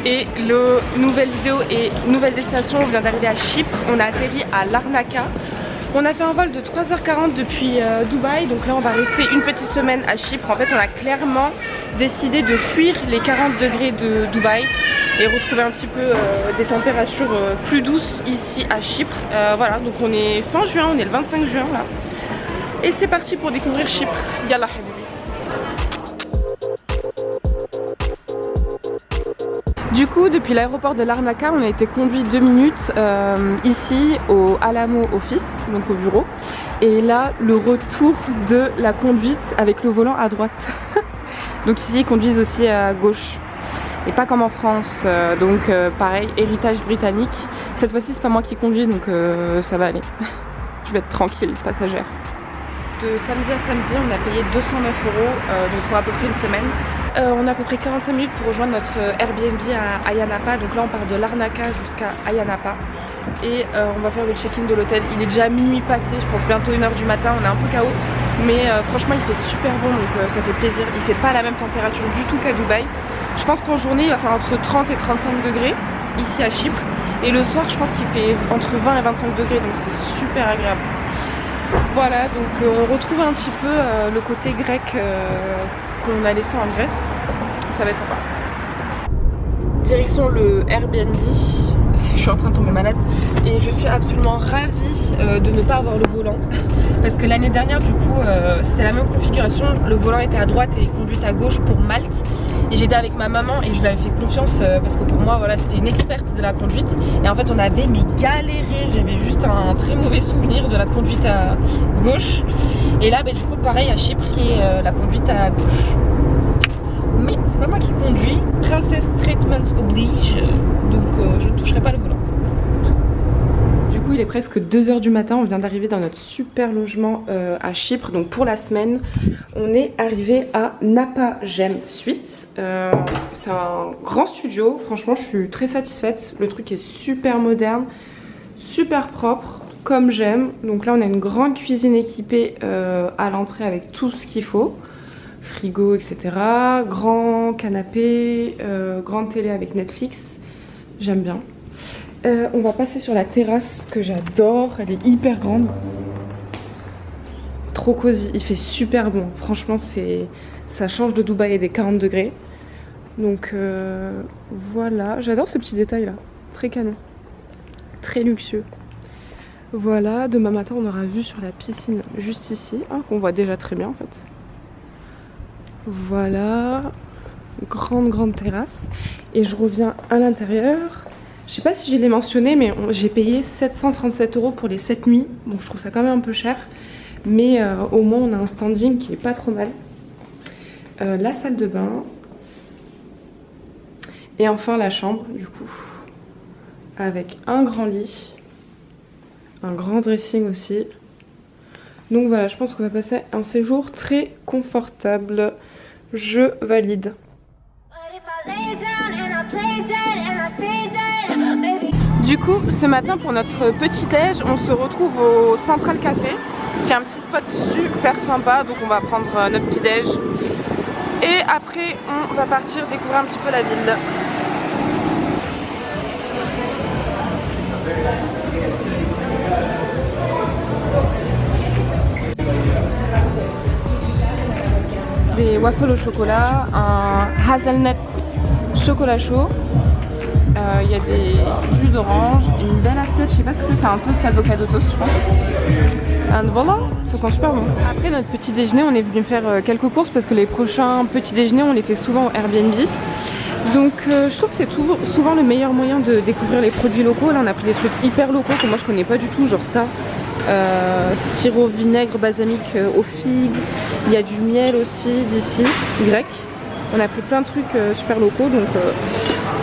Et nouvelle vidéo et nouvelle destination, on vient d'arriver à Chypre, on a atterri à Larnaca. On a fait un vol de 3h40 depuis Dubaï, donc là on va rester une petite semaine à Chypre. En fait on a clairement décidé de fuir les 40 degrés de Dubaï et retrouver un petit peu des températures plus douces ici à Chypre. Voilà, donc on est fin juin, on est le 25 juin là. Et c'est parti pour découvrir Chypre. Yallah habibi. Du coup, depuis l'aéroport de Larnaca, on a été conduit 2 minutes ici au Alamo Office, donc au bureau. Et là, le retour de la conduite avec le volant à droite. Donc ici, ils conduisent aussi à gauche. Et pas comme en France, donc pareil, héritage britannique. Cette fois-ci, c'est pas moi qui conduis, donc ça va aller. Je vais être tranquille, passagère. De samedi à samedi, on a payé 209 €, donc pour à peu près une semaine. On a à peu près 45 minutes pour rejoindre notre Airbnb à Ayia Napa. Donc là on part de Larnaca jusqu'à Ayia Napa. Et on va faire le check-in de l'hôtel. Il est déjà minuit passé, je pense bientôt 1h du matin, on est un peu KO. Mais franchement il fait super bon, donc ça fait plaisir. Il fait pas la même température du tout qu'à Dubaï. Je pense qu'en journée il va faire entre 30 et 35 degrés ici à Chypre. Et le soir je pense qu'il fait entre 20 et 25 degrés, donc c'est super agréable. Voilà, donc on retrouve un petit peu le côté grec qu'on a laissé en Grèce. Ça va être sympa. Direction le Airbnb. Je suis en train de tomber malade. Et je suis absolument ravie de ne pas avoir le volant. Parce que l'année dernière, du coup, c'était la même configuration. Le volant était à droite et conduite à gauche pour Malte. Et j'étais avec ma maman et je lui avais fait confiance parce que pour moi, voilà, c'était une experte de la conduite. Et en fait, on avait galéré. J'avais juste un très mauvais souvenir de la conduite à gauche. Et là, du coup, pareil à Chypre qui est la conduite à gauche. Mais c'est pas moi qui conduis. Princess Treatment oblige. Donc je ne toucherai pas le volant. Du coup, il est presque 2h du matin. On vient d'arriver dans notre super logement à Chypre. Donc pour la semaine, on est arrivé à Napa Gem Suite. C'est un grand studio. Franchement, je suis très satisfaite. Le truc est super moderne, super propre, comme j'aime. Donc là, on a une grande cuisine équipée à l'entrée avec tout ce qu'il faut. Frigo, etc. Grand canapé, grande télé avec Netflix. J'aime bien. On va passer sur la terrasse que j'adore. Elle est hyper grande. Trop cosy. Il fait super bon. Franchement, ça change de Dubaï et des 40 degrés. Donc voilà. J'adore ce petit détail là. Très canon. Très luxueux. Voilà. Demain matin, on aura vue sur la piscine juste ici. Hein, qu'on voit déjà très bien en fait. Voilà, grande terrasse. Et je reviens à l'intérieur. Je sais pas si je l'ai mentionné, mais j'ai payé 737 € pour les 7 nuits. Donc je trouve ça quand même un peu cher. Mais au moins on a un standing qui est pas trop mal. La salle de bain. Et enfin la chambre du coup. Avec un grand lit. Un grand dressing aussi. Donc voilà, je pense qu'on va passer un séjour très confortable. Je valide. Du coup, ce matin pour notre petit déj, on se retrouve au Central Café, qui est un petit spot super sympa. Donc on va prendre notre petit déj. Et après, on va partir découvrir un petit peu la ville. Des waffles au chocolat, un hazelnut chocolat chaud, il y a des jus d'orange, une belle assiette, je sais pas ce que c'est un toast avocado toast je pense. Et voilà, ça sent super bon. Après notre petit déjeuner, on est venu faire quelques courses parce que les prochains petits déjeuners on les fait souvent au Airbnb. Donc je trouve que c'est souvent le meilleur moyen de découvrir les produits locaux. Là on a pris des trucs hyper locaux que moi je connais pas du tout, genre ça. Sirop vinaigre balsamique aux figues. Il y a du miel aussi d'ici, grec. On a pris plein de trucs super locaux. Donc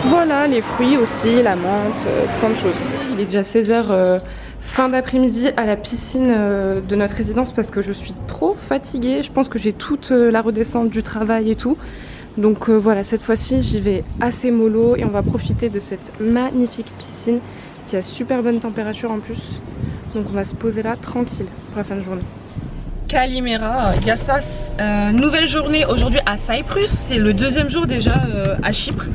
voilà, les fruits aussi, la menthe, plein de choses. Il est déjà 16h fin d'après-midi à la piscine de notre résidence parce que je suis trop fatiguée. Je pense que j'ai toute la redescente du travail et tout. Donc voilà, cette fois-ci j'y vais assez mollo et on va profiter de cette magnifique piscine qui a super bonne température en plus. Donc on va se poser là tranquille pour la fin de journée. Kalimera, Yassas, nouvelle journée aujourd'hui à Cyprus. C'est le deuxième jour déjà à Chypre.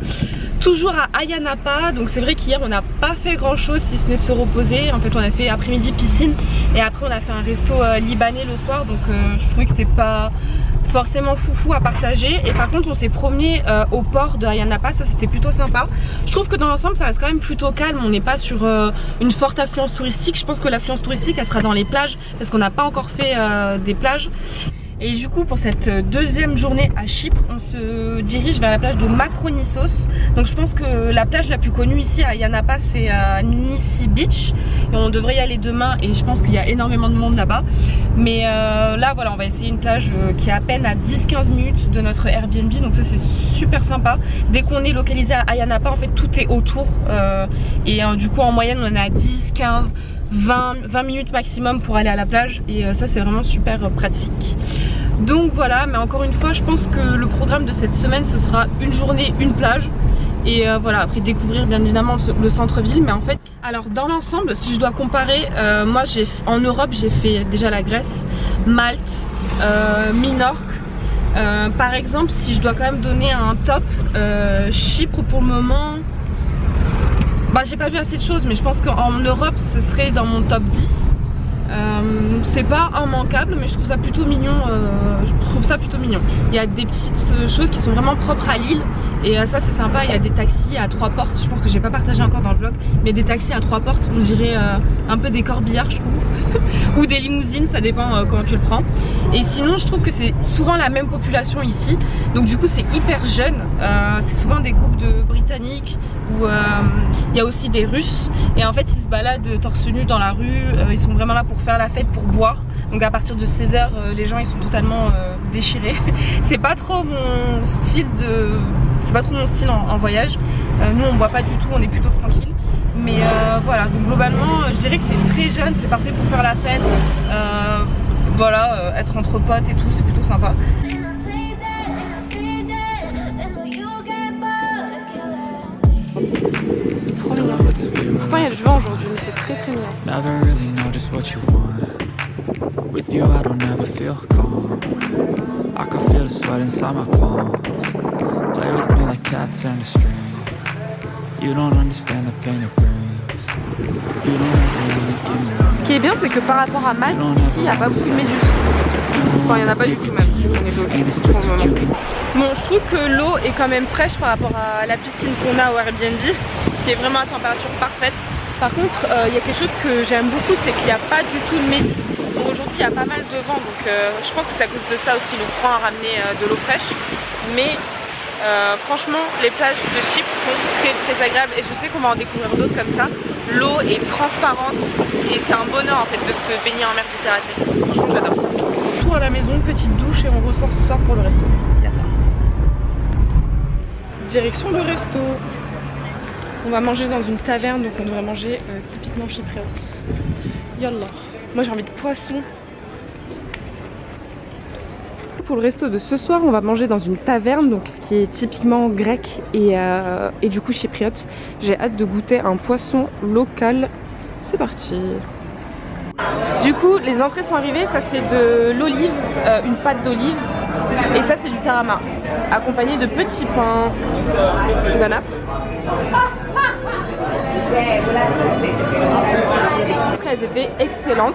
toujours à Ayia Napa. Donc c'est vrai qu'hier on n'a pas fait grand chose si ce n'est se reposer. En fait on a fait après-midi piscine et après on a fait un resto libanais le soir. Donc je trouvais que c'était pas forcément foufou à partager. Et par contre on s'est promené au port de Ayia Napa, ça c'était plutôt sympa. Je trouve que dans l'ensemble ça reste quand même plutôt calme, on n'est pas sur une forte affluence touristique. Je pense que l'affluence touristique elle sera dans les plages parce qu'on n'a pas encore fait des plages. Et du coup pour cette deuxième journée à Chypre, on se dirige vers la plage de Makronissos. Donc je pense que la plage la plus connue ici à Ayia Napa c'est Nissi Beach. Et on devrait y aller demain et je pense qu'il y a énormément de monde là-bas. Mais là voilà, on va essayer une plage qui est à peine à 10-15 minutes de notre Airbnb. Donc ça c'est super sympa. Dès qu'on est localisé à Ayia Napa en fait tout est autour. Et du coup en moyenne on est à 10-15 20 minutes maximum pour aller à la plage et ça c'est vraiment super pratique. Donc voilà, mais encore une fois je pense que le programme de cette semaine ce sera une journée, une plage et voilà, après découvrir bien évidemment le centre-ville. Mais en fait, alors dans l'ensemble si je dois comparer, moi en Europe j'ai fait déjà la Grèce, Malte, Minorque. Par exemple si je dois quand même donner un top, Chypre pour le moment, bah, j'ai pas vu assez de choses, mais je pense qu'en Europe ce serait dans mon top 10. C'est pas immanquable, mais je trouve ça plutôt mignon. Il y a des petites choses qui sont vraiment propres à l'île et ça c'est sympa. Il y a des taxis à 3 portes, je pense que j'ai pas partagé encore dans le vlog, mais des taxis à 3 portes, on dirait un peu des corbillards je trouve ou des limousines, ça dépend comment tu le prends. Et sinon je trouve que c'est souvent la même population ici, donc du coup c'est hyper jeune. C'est souvent des groupes de Britanniques où il y a aussi des Russes et en fait ils se baladent torse nu dans la rue, ils sont vraiment là pour faire la fête, pour boire. Donc à partir de 16h les gens ils sont totalement déchirés. C'est pas trop mon style en voyage. Nous on boit pas du tout, on est plutôt tranquille. Mais voilà, donc globalement je dirais que c'est très jeune, c'est parfait pour faire la fête. Voilà, être entre potes et tout, c'est plutôt sympa. Trop mignon. Pourtant il y a du vent aujourd'hui, mais c'est très mignon. With you I don't ever feel calm. I can feel the sweat inside my palm. Play with me like cats and a string. You don't understand the pain it brings. You don't ever wanna give me one. Ce qui est bien c'est que par rapport à Malte, ici il n'y a pas beaucoup de méduses. Enfin il n'y en a pas du tout même, on est bloqué pour le moment. Bon, je trouve que l'eau est quand même fraîche par rapport à la piscine qu'on a au Airbnb, qui est vraiment à température parfaite. Par contre, il y a quelque chose que j'aime beaucoup, c'est qu'il n'y a pas du tout de méduses. Bon, aujourd'hui il y a pas mal de vent, donc je pense que c'est à cause de ça aussi le courant a ramené de l'eau fraîche. Mais franchement les plages de Chypre sont très agréables et je sais qu'on va en découvrir d'autres comme ça. L'eau est transparente et c'est un bonheur en fait de se baigner en mer Méditerranée. Franchement j'adore. Retour à la maison, petite douche et on ressort ce soir pour le resto. Direction le resto. On va manger dans une taverne, donc on devrait manger typiquement chypriote. Yallah. Moi j'ai envie de poisson. Pour le resto de ce soir, on va manger dans une taverne, donc ce qui est typiquement grec et du coup chypriote. J'ai hâte de goûter un poisson local. C'est parti. Du coup, les entrées sont arrivées. Ça c'est de l'olive, une pâte d'olive, et ça c'est du tarama, accompagné de petits pains. Bon app. Elles étaient excellentes.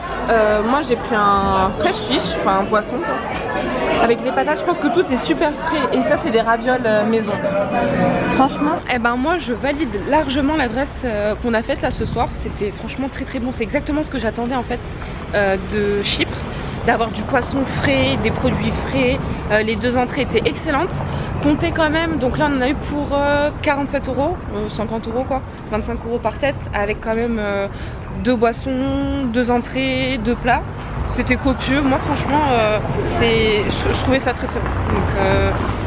Moi j'ai pris un fresh fish, enfin un poisson quoi, avec des patates. Je pense que tout est super frais et ça c'est des ravioles maison. Franchement, moi je valide largement l'adresse qu'on a faite là ce soir. C'était franchement très bon. C'est exactement ce que j'attendais en fait de Chypre, d'avoir du poisson frais, des produits frais. Les deux entrées étaient excellentes. Comptez quand même, donc là on en a eu pour 47 €, 50 € quoi, 25 € par tête, avec quand même 2 boissons, 2 entrées, 2 plats. C'était copieux. Moi franchement je trouvais ça très bon. Donc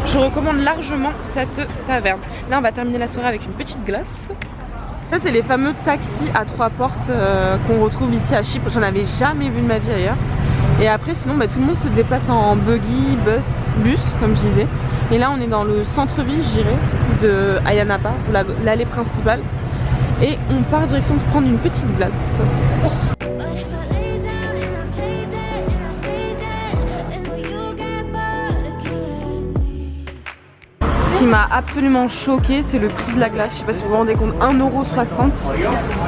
je recommande largement cette taverne. Là on va terminer la soirée avec une petite glace. Ça c'est les fameux taxis à 3 portes qu'on retrouve ici à Chypre. J'en avais jamais vu de ma vie ailleurs. Et après sinon tout le monde se déplace en buggy, bus comme je disais. Et là on est dans le centre-ville je dirais de Ayia Napa, l'allée principale. Et on part direction de se prendre une petite glace. Ce qui m'a absolument choquée, c'est le prix de la glace. Je sais pas si vous vous rendez compte, 1,60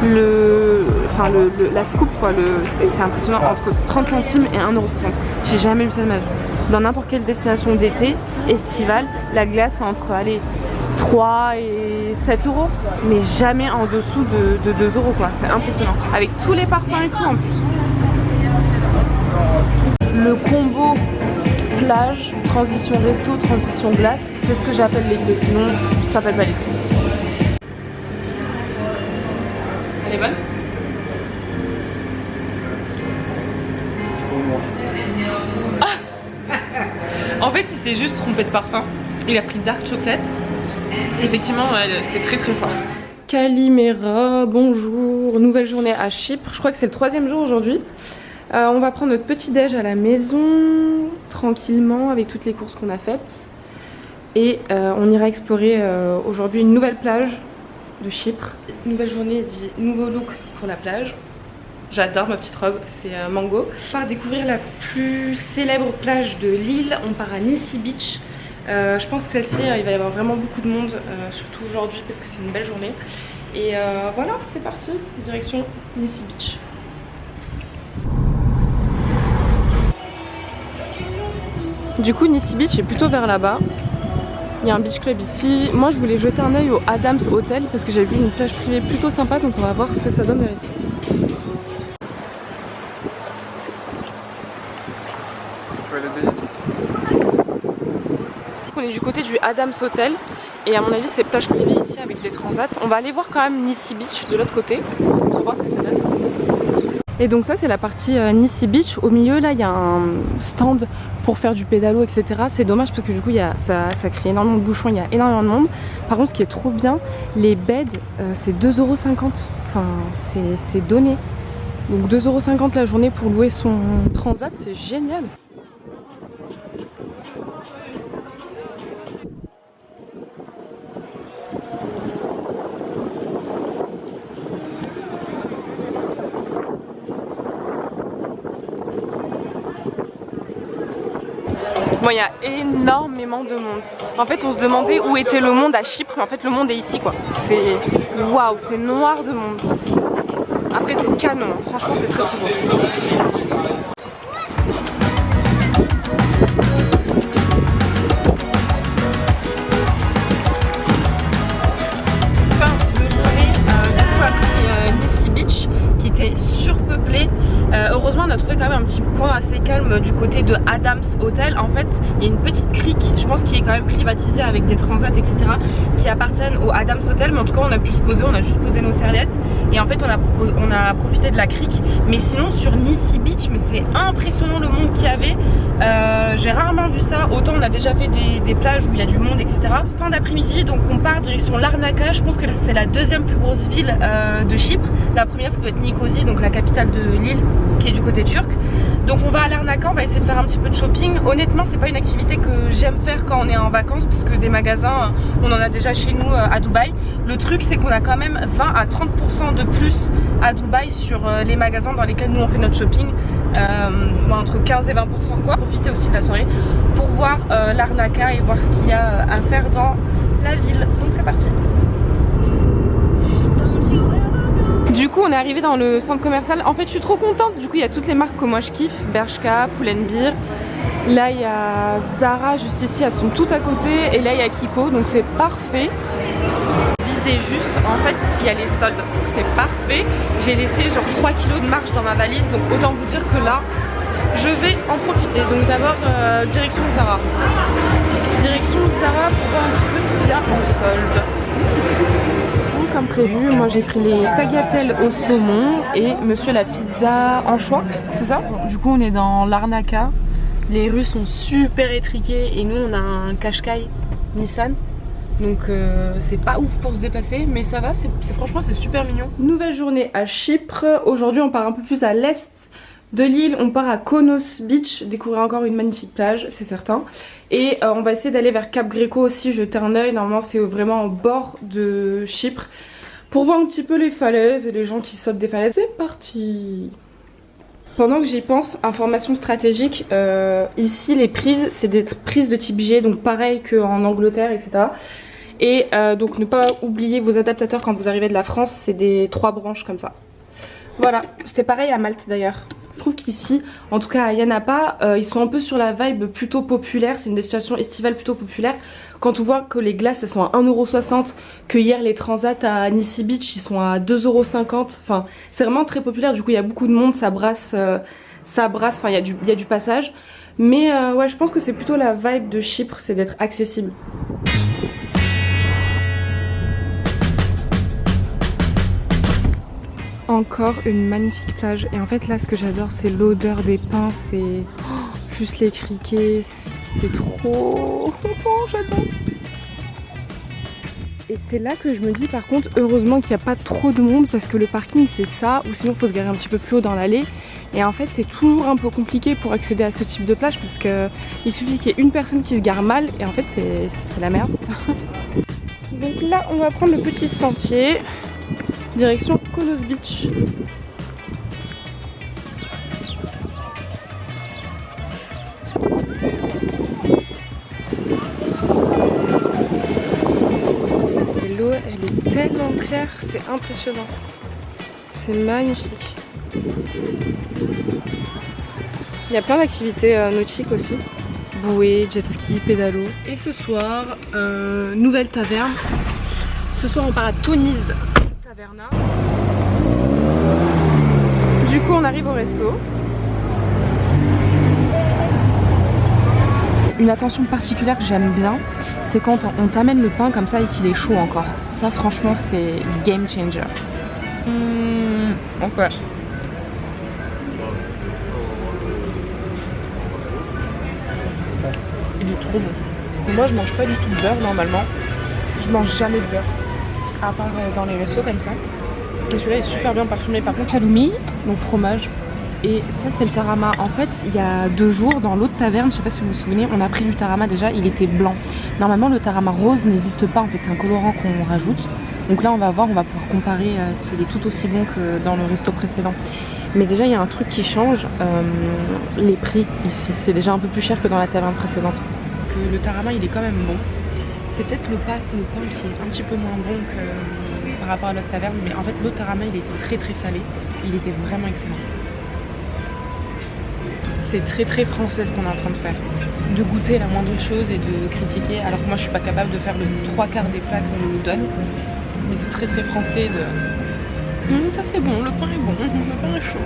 €. La scoop quoi, c'est impressionnant, entre 30 centimes et 1,60 €. J'ai jamais vu ça de ma vie. Dans n'importe quelle destination d'été, estivale, la glace est entre 3 et 7 €, mais jamais en dessous de 2 € quoi, c'est impressionnant. Avec tous les parfums et tout en plus. Le combo plage, transition resto, transition glace, c'est ce que j'appelle l'été, sinon ça s'appelle pas l'été. Elle est bonne? En fait il s'est juste trompé de parfum, il a pris Dark Chocolate. Effectivement c'est très très fort. Calimera, bonjour, nouvelle journée à Chypre, je crois que c'est le 3e jour aujourd'hui. On va prendre notre petit déj à la maison, tranquillement, avec toutes les courses qu'on a faites. Et on ira explorer aujourd'hui une nouvelle plage de Chypre. Nouvelle journée dit nouveau look pour la plage. J'adore ma petite robe, c'est mango. On va découvrir la plus célèbre plage de l'île, on part à Nissi Beach. Je pense que celle-ci, il va y avoir vraiment beaucoup de monde, surtout aujourd'hui parce que c'est une belle journée. Et voilà, c'est parti, direction Nissi Beach. Du coup, Nissi Beach est plutôt vers là-bas. Il y a un beach club ici. Moi, je voulais jeter un œil au Adams Hotel parce que j'ai vu une plage privée plutôt sympa, donc on va voir ce que ça donne vers ici. On est du côté du Adams Hotel et à mon avis, c'est plage privée ici avec des transats. On va aller voir quand même Nissi Beach de l'autre côté pour voir ce que ça donne. Et donc ça c'est la partie Nissi Beach. Au milieu là il y a un stand pour faire du pédalo etc. C'est dommage parce que du coup ça crée énormément de bouchons, il y a énormément de monde. Par contre ce qui est trop bien, les beds c'est 2,50 €. Enfin c'est donné. Donc 2,50 € la journée pour louer son transat, c'est génial. Bon, il y a énormément de monde. En fait, on se demandait où était le monde à Chypre, mais en fait, le monde est ici, quoi. C'est waouh, c'est noir de monde. Après, c'est canon. Franchement, c'est très très beau. Nissi Beach qui était surpeuplé. Heureusement on a trouvé quand même un petit point assez calme du côté de Adams Hotel. En fait il y a une petite crique, je pense, qui est quand même privatisée avec des transats etc. qui appartiennent au Adams Hotel, mais en tout cas on a pu se poser, on a juste posé nos serviettes et en fait on a profité de la crique. Mais sinon sur Nissi Beach, mais c'est impressionnant le monde qu'il y avait. J'ai rarement vu ça, autant on a déjà fait des plages où il y a du monde etc. Fin d'après-midi, donc on part direction Larnaca. Je pense que c'est la deuxième plus grosse ville de Chypre. La première ça doit être Nicosie, donc la capitale de l'île qui est du côté turc. Donc on va à Larnaca, on va essayer de faire un petit peu de shopping. Honnêtement c'est pas une activité que j'aime faire quand on est en vacances, puisque des magasins on en a déjà chez nous à Dubaï. Le truc c'est qu'on a quand même 20 à 30% de plus à Dubaï sur les magasins dans lesquels nous on fait notre shopping, entre 15 et 20% quoi. Profitez aussi de la soirée pour voir Larnaca et voir ce qu'il y a à faire dans la ville. Donc c'est parti. Du coup on est arrivé dans le centre commercial. En fait je suis trop contente, du coup il y a toutes les marques que moi je kiffe, Bershka, Pull&Bear. Là il y a Zara juste ici, elles sont toutes à côté. Et là il y a Kiko, donc c'est parfait. Visez juste, en fait il y a les soldes, donc c'est parfait. J'ai laissé genre 3 kilos de marge dans ma valise, donc autant vous dire que là je vais en profiter. Donc d'abord direction Zara. Direction Zara pour voir un petit peu ce qu'il y a en solde. Comme prévu, moi j'ai pris les tagliatelles au saumon et monsieur la pizza anchois, c'est ça? Du coup on est dans Larnaca, les rues sont super étriquées et nous on a un Qashqai Nissan, donc c'est pas ouf pour se déplacer, mais ça va, franchement c'est super mignon. Nouvelle journée à Chypre. Aujourd'hui on part un peu plus à l'est de l'île, on part à Konos Beach, découvrir encore une magnifique plage, c'est certain. Et on va essayer d'aller vers Cap Greco aussi, jeter un œil. Normalement c'est vraiment au bord de Chypre, pour voir un petit peu les falaises et les gens qui sautent des falaises. C'est parti. Pendant que j'y pense, information stratégique, ici les prises, c'est des prises de type G, donc pareil qu'en Angleterre, etc. Et donc ne pas oublier vos adaptateurs quand vous arrivez de la France, c'est des 3 branches comme ça. Voilà, c'était pareil à Malte d'ailleurs. Je trouve qu'ici, en tout cas à Ayia Napa, ils sont un peu sur la vibe plutôt populaire, c'est une destination estivale plutôt populaire. Quand on voit que les glaces elles sont à 1,60 €, que hier les transats à Nissi Beach ils sont à 2,50 €, enfin c'est vraiment très populaire, du coup il y a beaucoup de monde, ça brasse, enfin il y a du passage. Mais ouais, je pense que c'est plutôt la vibe de Chypre, c'est d'être accessible. Encore une magnifique plage et en fait là ce que j'adore c'est l'odeur des pins, c'est juste les criquets, c'est trop j'adore. Et c'est là que je me dis par contre heureusement qu'il n'y a pas trop de monde parce que le parking c'est ça, ou sinon il faut se garer un petit peu plus haut dans l'allée et en fait c'est toujours un peu compliqué pour accéder à ce type de plage parce que il suffit qu'il y ait une personne qui se gare mal et en fait c'est la merde. Donc là on va prendre le petit sentier direction Konos Beach. Et l'eau elle est tellement claire, c'est impressionnant. C'est magnifique. Il y a plein d'activités nautiques aussi. Bouée, jet ski, pédalo. Et ce soir, nouvelle taverne. Ce soir on part à Toniz Taverna. Du coup on arrive au resto. Une attention particulière que j'aime bien, c'est quand on t'amène le pain comme ça et qu'il est chaud encore. Ça franchement c'est game changer. Ok. Il est trop bon. Moi je mange pas du tout de beurre normalement. Je mange jamais de beurre. À part dans les restos comme ça. Et celui-là est super bien parfumé. Par contre halloumi, donc fromage. Et ça c'est le tarama. En fait il y a 2 jours dans l'autre taverne, je sais pas si vous vous souvenez, on a pris du tarama déjà, il était blanc. Normalement le tarama rose n'existe pas en fait, c'est un colorant qu'on rajoute. Donc là on va voir, on va pouvoir comparer s'il est tout aussi bon que dans le resto précédent. Mais déjà il y a un truc qui change, les prix ici, c'est déjà un peu plus cher que dans la taverne précédente. Le tarama il est quand même bon. C'est peut-être le pain qui est un petit peu moins bon que par rapport à l'autre taverne, mais en fait l'autre tarama il était très très salé, il était vraiment excellent. C'est très très français ce qu'on est en train de faire, de goûter la moindre chose et de critiquer, alors que moi je suis pas capable de faire le 3/4 des plats qu'on nous donne, mais c'est très très français de ça c'est bon, le pain est bon, le pain est chaud.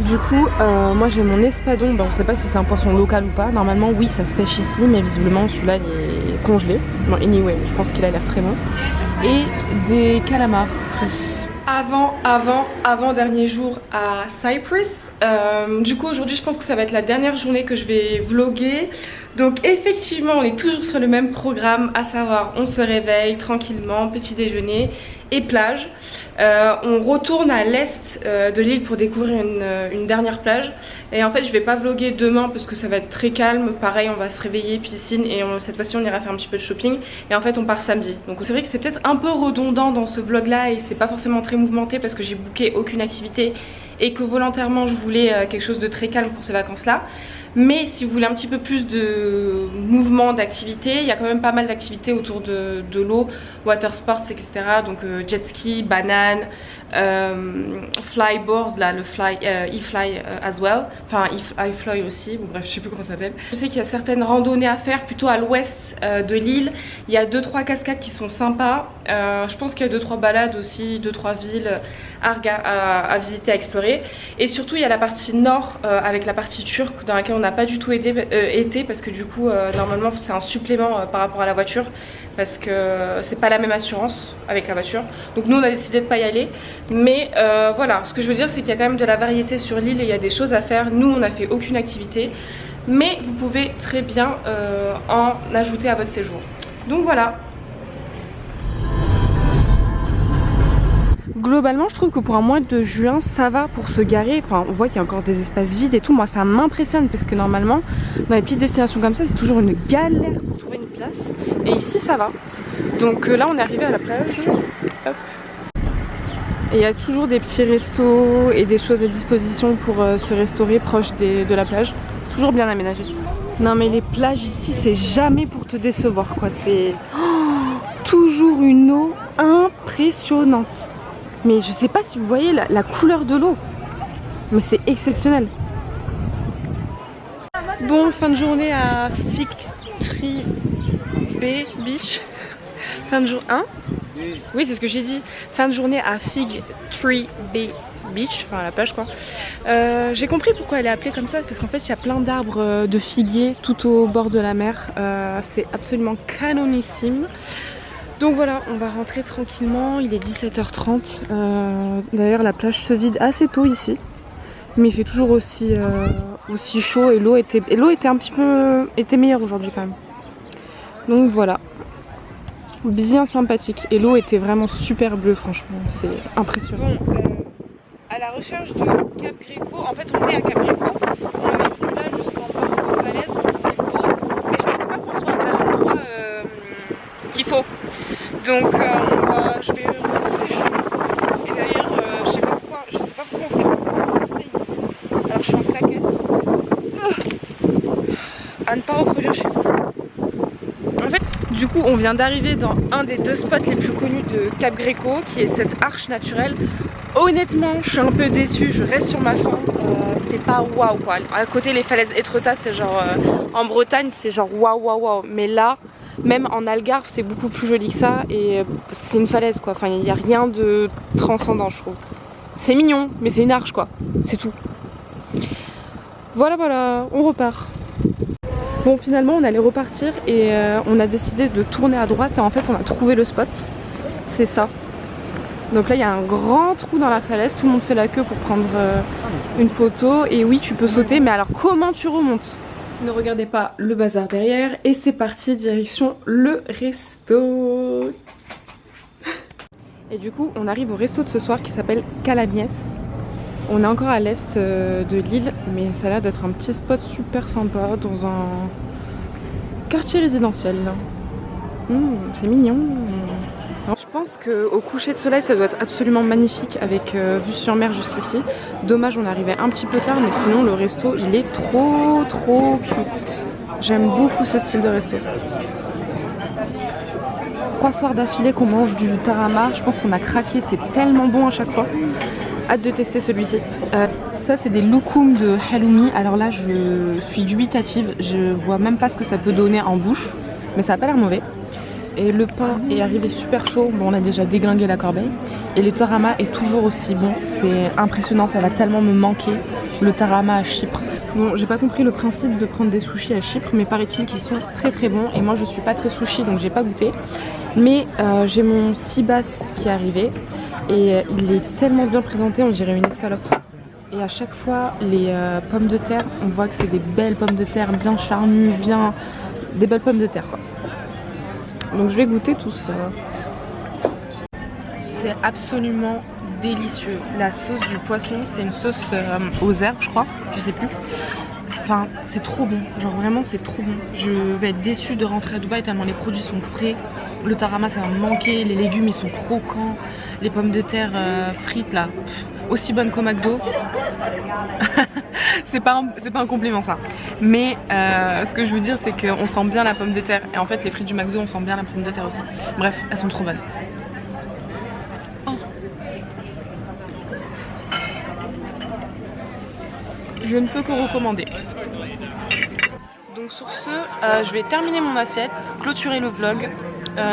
Du coup moi j'ai mon espadon, on sait pas si c'est un poisson local ou pas, normalement oui ça se pêche ici mais visiblement celui-là il est congelé, bon anyway je pense qu'il a l'air très bon, et des calamars frits. Avant dernier jour à Cyprus. Du coup aujourd'hui je pense que ça va être la dernière journée que je vais vlogger. Donc effectivement on est toujours sur le même programme, à savoir on se réveille tranquillement, petit déjeuner et plage. On retourne à l'est de l'île pour découvrir une dernière plage. Et en fait je vais pas vlogger demain parce que ça va être très calme. Pareil on va se réveiller, piscine, et cette fois-ci on ira faire un petit peu de shopping. Et en fait on part samedi. Donc c'est vrai que c'est peut-être un peu redondant dans ce vlog là et c'est pas forcément très mouvementé parce que j'ai booké aucune activité et que volontairement je voulais quelque chose de très calme pour ces vacances là. Mais si vous voulez un petit peu plus de mouvement, d'activité, il y a quand même pas mal d'activités autour de l'eau, water sports, etc. Donc jet ski, banane, flyboard, là le e-fly as well, enfin e-fly aussi, bon bref je sais plus comment ça s'appelle. Je sais qu'il y a certaines randonnées à faire plutôt à l'ouest de l'île, il y a 2-3 cascades qui sont sympas, je pense qu'il y a 2-3 balades aussi, 2-3 villes à visiter, à explorer. Et surtout il y a la partie nord avec la partie turque dans laquelle on n'a pas du tout été parce que du coup normalement c'est un supplément par rapport à la voiture parce que c'est pas la même assurance avec la voiture, donc nous on a décidé de pas y aller. Mais voilà, ce que je veux dire c'est qu'il y a quand même de la variété sur l'île et il y a des choses à faire. Nous on n'a fait aucune activité, mais vous pouvez très bien en ajouter à votre séjour. Donc voilà. Globalement je trouve que pour un mois de juin ça va pour se garer, enfin on voit qu'il y a encore des espaces vides et tout. Moi ça m'impressionne parce que normalement dans les petites destinations comme ça c'est toujours une galère pour trouver une place, et ici ça va. Donc là on est arrivé à la plage. Hop. Et il y a toujours des petits restos et des choses à disposition pour se restaurer proche de la plage. C'est toujours bien aménagé. Non mais les plages ici, c'est jamais pour te décevoir quoi. C'est toujours une eau impressionnante. Mais je sais pas si vous voyez la couleur de l'eau. Mais c'est exceptionnel. Bon, fin de journée à Fig Tree Bay Beach. Fin de journée. Hein? Oui, c'est ce que j'ai dit. Fin de journée à Fig Tree Bay Beach, enfin à la plage quoi. J'ai compris pourquoi elle est appelée comme ça, parce qu'en fait il y a plein d'arbres de figuiers tout au bord de la mer. C'est absolument canonissime. Donc voilà, on va rentrer tranquillement. Il est 17h30. D'ailleurs la plage se vide assez tôt ici. Mais il fait toujours aussi chaud et l'eau était un petit peu meilleure aujourd'hui quand même. Donc voilà. Bien sympathique. Et l'eau était vraiment super bleue franchement. C'est impressionnant. Bon, à la recherche du Cap Gréco. En fait on est à Cap Gréco. On est venu là jusqu'en bord de falaise. Donc c'est beau. Mais je pense pas qu'on soit à l'endroit qu'il faut. Donc je vais repousser chaud. Et d'ailleurs je sais pas pourquoi on s'est pas repoussé ici. Alors je suis en claquette. À ne pas reproduire chez vous. En fait, du coup, on vient d'arriver dans un des 2 spots les plus connus de Cap Gréco, qui est cette arche naturelle. Honnêtement, je suis un peu déçue, je reste sur ma faim. C'est pas waouh quoi. À côté, les falaises Étretat, c'est genre. En Bretagne, c'est genre waouh. Mais là, même en Algarve, c'est beaucoup plus joli que ça. Et c'est une falaise quoi. Enfin, il n'y a rien de transcendant, je trouve. C'est mignon, mais c'est une arche quoi. C'est tout. Voilà, on repart. Bon, finalement on allait repartir et on a décidé de tourner à droite et en fait on a trouvé le spot. C'est ça. Donc là il y a un grand trou dans la falaise, tout le monde fait la queue pour prendre une photo. Et oui, tu peux sauter, mais alors comment tu remontes? Ne regardez pas le bazar derrière. Et c'est parti, direction le resto. Et du coup on arrive au resto de ce soir qui s'appelle Calamies. On est encore à l'est de l'île, mais ça a l'air d'être un petit spot super sympa dans un quartier résidentiel. C'est mignon. Je pense qu'au coucher de soleil, ça doit être absolument magnifique avec vue sur mer juste ici. Dommage, on est arrivé un petit peu tard, mais sinon le resto, il est trop cute. J'aime beaucoup ce style de resto. 3 soirs d'affilée qu'on mange du tarama, je pense qu'on a craqué, c'est tellement bon à chaque fois. Hâte de tester celui-ci. Ça c'est des loukoums de halloumi. Alors là je suis dubitative, je vois même pas ce que ça peut donner en bouche, mais ça a pas l'air mauvais. Et le pain est arrivé super chaud, bon on a déjà déglingué la corbeille. Et le tarama est toujours aussi bon, c'est impressionnant, ça va tellement me manquer, le tarama à Chypre. Bon, j'ai pas compris le principe de prendre des sushis à Chypre, mais paraît-il qu'ils sont très bons. Et moi je suis pas très sushi donc j'ai pas goûté. Mais j'ai mon sea bass qui est arrivé. Et il est tellement bien présenté, on dirait une escalope. Et à chaque fois, les pommes de terre, on voit que c'est des belles pommes de terre, bien charnues, des belles pommes de terre quoi. Donc je vais goûter tout ça. C'est absolument délicieux. La sauce du poisson, c'est une sauce aux herbes, je crois, je sais plus. Enfin, c'est trop bon, genre vraiment c'est trop bon. Je vais être déçue de rentrer à Dubaï tellement les produits sont frais. Le tarama ça va me manquer, les légumes ils sont croquants, les pommes de terre frites là, aussi bonnes qu'au McDo. c'est pas un compliment ça. Mais ce que je veux dire c'est qu'on sent bien la pomme de terre. Et en fait les frites du McDo on sent bien la pomme de terre aussi. Bref, elles sont trop bonnes. Oh. Je ne peux que recommander. Donc sur ce, je vais terminer mon assiette, clôturer le vlog.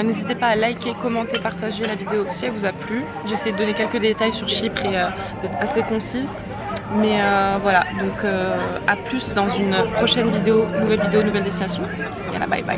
N'hésitez pas à liker, commenter, partager la vidéo si elle vous a plu. J'essaie de donner quelques détails sur Chypre et d'être assez concise. Mais voilà, donc à plus dans une prochaine vidéo, nouvelle destination. Et là, bye bye.